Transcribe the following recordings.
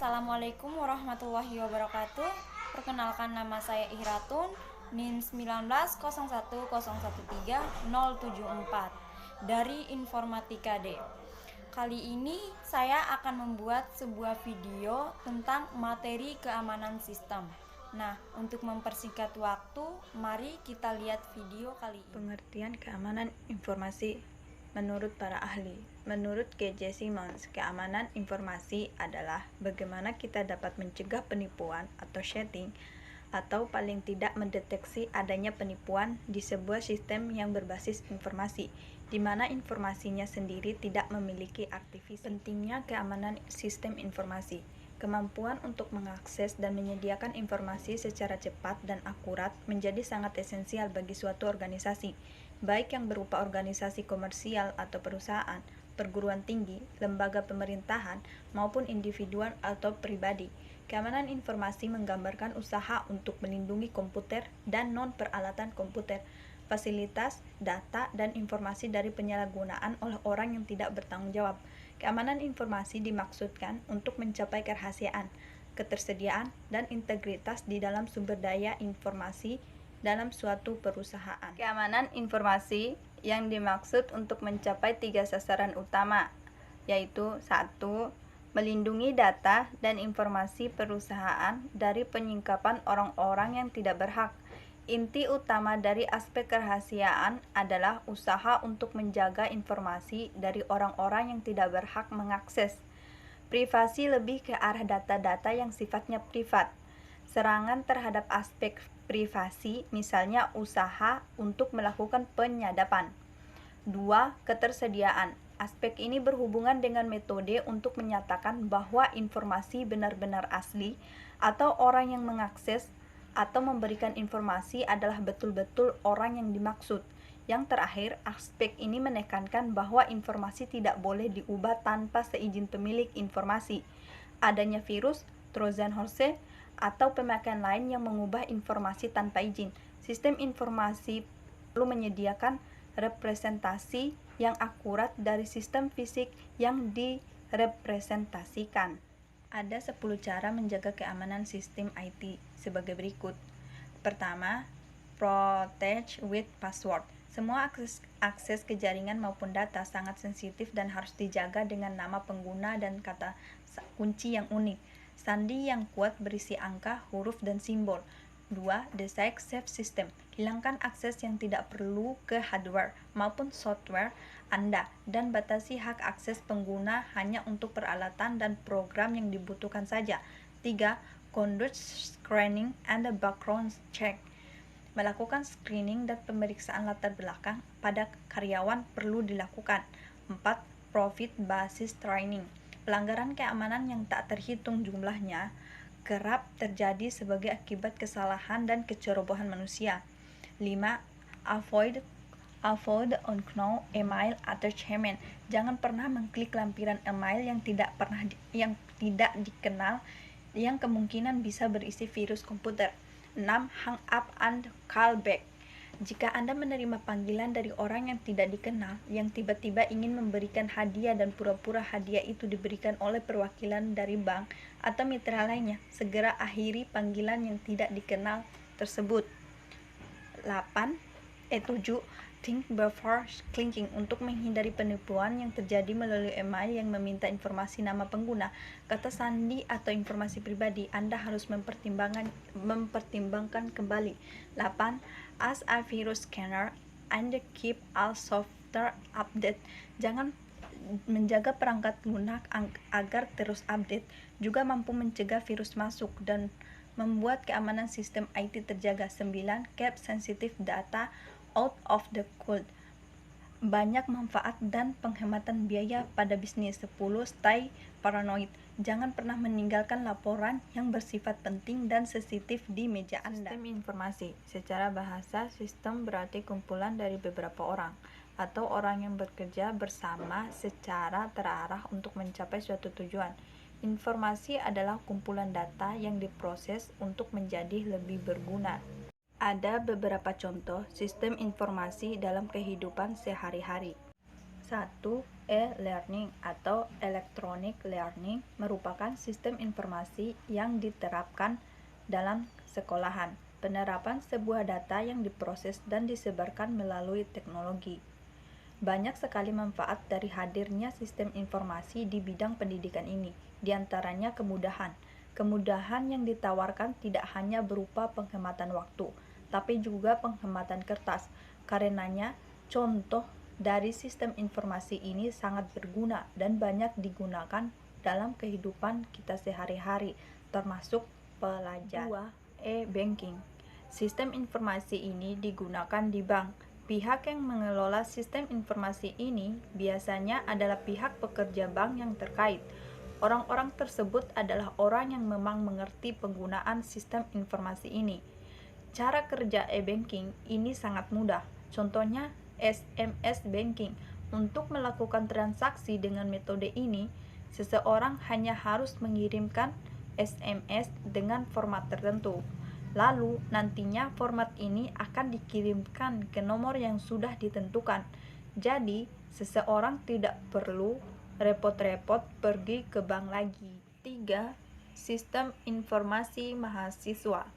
Assalamualaikum warahmatullahi wabarakatuh. Perkenalkan, nama saya Ihratun, NIM 1901013074 dari Informatika D. Kali ini saya akan membuat sebuah video tentang materi keamanan sistem. Nah, untuk mempersingkat waktu, mari kita lihat video kali ini. Pengertian keamanan informasi menurut para ahli. Menurut G.J. Simmons, keamanan informasi adalah bagaimana kita dapat mencegah penipuan atau shatting, atau paling tidak mendeteksi adanya penipuan di sebuah sistem yang berbasis informasi, di mana informasinya sendiri tidak memiliki artifisi. Pentingnya keamanan sistem informasi. Kemampuan untuk mengakses dan menyediakan informasi secara cepat dan akurat menjadi sangat esensial bagi suatu organisasi, baik yang berupa organisasi komersial atau perusahaan, perguruan tinggi, lembaga pemerintahan, maupun individual atau pribadi. Keamanan informasi menggambarkan usaha untuk melindungi komputer dan non-peralatan komputer, fasilitas, data, dan informasi dari penyalahgunaan oleh orang yang tidak bertanggung jawab. Keamanan informasi dimaksudkan untuk mencapai kerahasiaan, ketersediaan, dan integritas di dalam sumber daya informasi dalam suatu perusahaan. Keamanan informasi yang dimaksud untuk mencapai 3 sasaran utama, yaitu 1. Melindungi data dan informasi perusahaan dari penyingkapan orang-orang yang tidak berhak. Inti utama dari aspek kerahasiaan adalah usaha untuk menjaga informasi dari orang-orang yang tidak berhak mengakses. Privasi lebih ke arah data-data yang sifatnya privat. Serangan terhadap aspek privasi, misalnya usaha untuk melakukan penyadapan. 2. Ketersediaan. Aspek ini berhubungan dengan metode untuk menyatakan bahwa informasi benar-benar asli atau orang yang mengakses atau memberikan informasi adalah betul-betul orang yang dimaksud. Yang terakhir, aspek ini menekankan bahwa informasi tidak boleh diubah tanpa seizin pemilik informasi. Adanya virus, Trojan horse, atau pemakaian lain yang mengubah informasi tanpa izin. Sistem informasi perlu menyediakan representasi yang akurat dari sistem fisik yang direpresentasikan. Ada 10 cara menjaga keamanan sistem IT sebagai berikut. Pertama, protect with password. Semua akses ke jaringan maupun data sangat sensitif dan harus dijaga dengan nama pengguna dan kata kunci yang unik. Sandi yang kuat berisi angka, huruf, dan simbol. 2. Design safe system. Hilangkan akses yang tidak perlu ke hardware maupun software Anda dan batasi hak akses pengguna hanya untuk peralatan dan program yang dibutuhkan saja. 3. Conduct screening and background check. Melakukan screening dan pemeriksaan latar belakang pada karyawan perlu dilakukan. 4. Profit basis training. Pelanggaran keamanan yang tak terhitung jumlahnya kerap terjadi sebagai akibat kesalahan dan kecerobohan manusia. 5. Avoid unknown email attachment. Jangan pernah mengklik lampiran email yang tidak dikenal yang kemungkinan bisa berisi virus komputer. 6. Hang up and call back. Jika Anda menerima panggilan dari orang yang tidak dikenal yang tiba-tiba ingin memberikan hadiah dan pura-pura hadiah itu diberikan oleh perwakilan dari bank atau mitra lainnya, segera akhiri panggilan yang tidak dikenal tersebut. 7. Think before clicking. Untuk menghindari penipuan yang terjadi melalui email yang meminta informasi nama pengguna, kata sandi atau informasi pribadi, Anda harus mempertimbangkan kembali. 8. As a virus scanner and keep all software update. Jangan menjaga perangkat lunak agar terus update, juga mampu mencegah virus masuk dan membuat keamanan sistem IT terjaga. 9. Keep sensitive data out of the cold. Banyak manfaat dan penghematan biaya pada bisnis. 10. Stay paranoid. Jangan pernah meninggalkan laporan yang bersifat penting dan sensitif di meja Anda. Sistem informasi. Secara bahasa, sistem berarti kumpulan dari beberapa orang atau orang yang bekerja bersama secara terarah untuk mencapai suatu tujuan. Informasi adalah kumpulan data yang diproses untuk menjadi lebih berguna. Ada beberapa contoh sistem informasi dalam kehidupan sehari-hari. 1. E-learning atau electronic learning merupakan sistem informasi yang diterapkan dalam sekolahan. Penerapan sebuah data yang diproses dan disebarkan melalui teknologi. Banyak sekali manfaat dari hadirnya sistem informasi di bidang pendidikan ini, di antaranya kemudahan. Kemudahan yang ditawarkan tidak hanya berupa penghematan waktu, tapi juga penghematan kertas. Karenanya, contoh dari sistem informasi ini sangat berguna dan banyak digunakan dalam kehidupan kita sehari-hari, termasuk pelajar. 2. E-banking. Sistem informasi ini digunakan di bank. Pihak yang mengelola sistem informasi ini biasanya adalah pihak pekerja bank yang terkait. Orang-orang tersebut adalah orang yang memang mengerti penggunaan sistem informasi ini. Cara kerja e-banking ini sangat mudah. Contohnya SMS banking. Untuk melakukan transaksi dengan metode ini, seseorang hanya harus mengirimkan SMS dengan format tertentu. Lalu nantinya format ini akan dikirimkan ke nomor yang sudah ditentukan. Jadi, seseorang tidak perlu repot-repot pergi ke bank lagi. 3. Sistem informasi mahasiswa.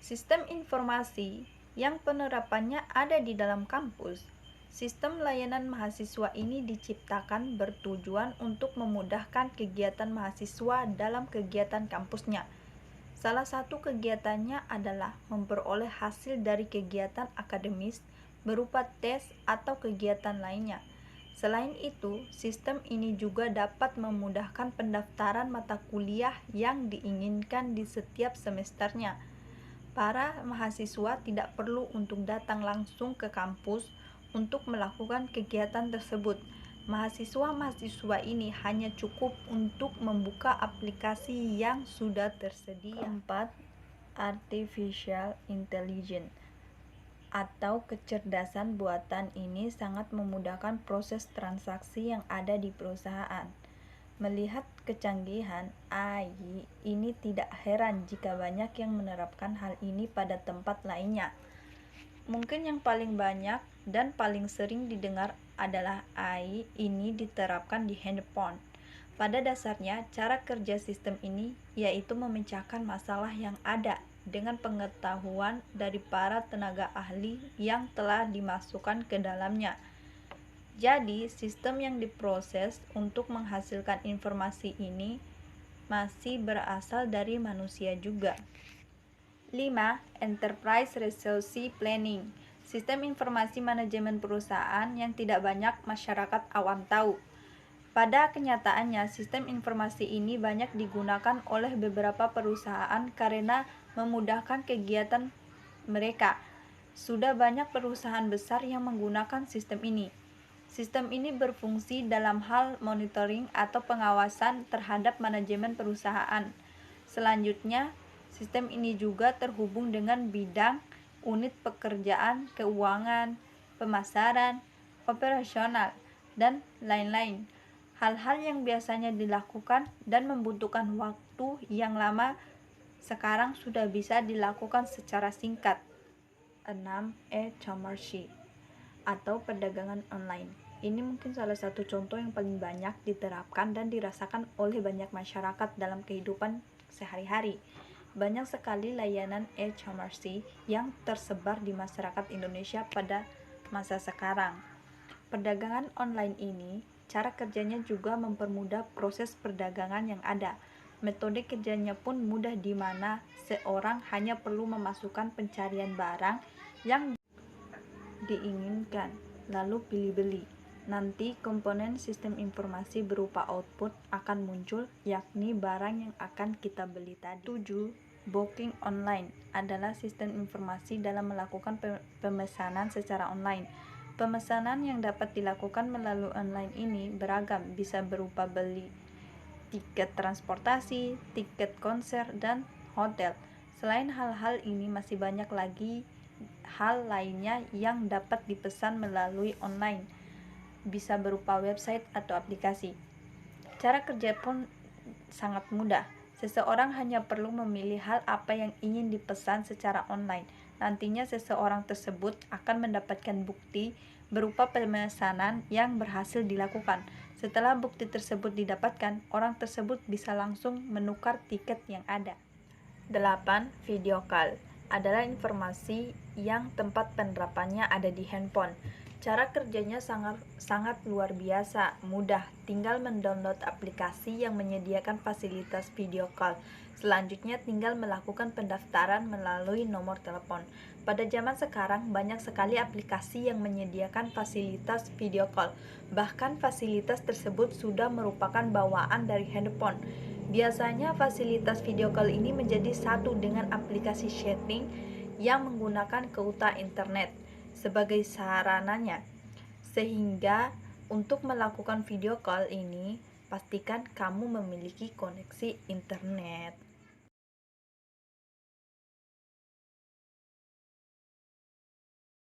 Sistem informasi yang penerapannya ada di dalam kampus. Sistem layanan mahasiswa ini diciptakan bertujuan untuk memudahkan kegiatan mahasiswa dalam kegiatan kampusnya. Salah satu kegiatannya adalah memperoleh hasil dari kegiatan akademis berupa tes atau kegiatan lainnya. Selain itu, sistem ini juga dapat memudahkan pendaftaran mata kuliah yang diinginkan di setiap semesternya. Para mahasiswa tidak perlu untuk datang langsung ke kampus untuk melakukan kegiatan tersebut. Mahasiswa-mahasiswa ini hanya cukup untuk membuka aplikasi yang sudah tersedia. 4. Artificial Intelligence atau kecerdasan buatan ini sangat memudahkan proses transaksi yang ada di perusahaan. Melihat kecanggihan AI ini, tidak heran jika banyak yang menerapkan hal ini pada tempat lainnya. Mungkin yang paling banyak dan paling sering didengar adalah AI ini diterapkan di handphone. Pada dasarnya, cara kerja sistem ini yaitu memecahkan masalah yang ada dengan pengetahuan dari para tenaga ahli yang telah dimasukkan ke dalamnya. Jadi, sistem yang diproses untuk menghasilkan informasi ini masih berasal dari manusia juga. 5. Enterprise Resource Planning. Sistem informasi manajemen perusahaan yang tidak banyak masyarakat awam tahu. Pada kenyataannya, sistem informasi ini banyak digunakan oleh beberapa perusahaan karena memudahkan kegiatan mereka. Sudah banyak perusahaan besar yang menggunakan sistem ini. Sistem ini berfungsi dalam hal monitoring atau pengawasan terhadap manajemen perusahaan. Selanjutnya, sistem ini juga terhubung dengan bidang, unit pekerjaan, keuangan, pemasaran, operasional, dan lain-lain. Hal-hal yang biasanya dilakukan dan membutuhkan waktu yang lama sekarang sudah bisa dilakukan secara singkat. 6. E-commerce atau perdagangan online. Ini mungkin salah satu contoh yang paling banyak diterapkan dan dirasakan oleh banyak masyarakat dalam kehidupan sehari-hari. Banyak sekali layanan e-commerce yang tersebar di masyarakat Indonesia pada masa sekarang. Perdagangan online ini, cara kerjanya juga mempermudah proses perdagangan yang ada. Metode kerjanya pun mudah di mana seorang hanya perlu memasukkan pencarian barang yang diinginkan, lalu pilih beli. Nanti komponen sistem informasi berupa output akan muncul, yakni barang yang akan kita beli tadi. 7. Booking online adalah sistem informasi dalam melakukan pemesanan secara online. Pemesanan yang dapat dilakukan melalui online ini beragam, bisa berupa beli tiket transportasi, tiket konser, dan hotel. Selain hal-hal ini, masih banyak lagi hal lainnya yang dapat dipesan melalui online, bisa berupa website atau aplikasi. Cara kerja pun sangat mudah. Seseorang hanya perlu memilih hal apa yang ingin dipesan secara online. Nantinya seseorang tersebut akan mendapatkan bukti berupa pemesanan yang berhasil dilakukan. Setelah bukti tersebut didapatkan, orang tersebut bisa langsung menukar tiket yang ada. 8. Video call adalah informasi yang tempat penerapannya ada di handphone. Cara kerjanya sangat luar biasa, mudah. Tinggal mendownload aplikasi yang menyediakan fasilitas video call. Selanjutnya tinggal melakukan pendaftaran melalui nomor telepon. Pada zaman sekarang banyak sekali aplikasi yang menyediakan fasilitas video call. Bahkan fasilitas tersebut sudah merupakan bawaan dari handphone. Biasanya fasilitas video call ini menjadi satu dengan aplikasi chatting yang menggunakan kuota internet sebagai sarananya. Sehingga untuk melakukan video call ini, pastikan kamu memiliki koneksi internet.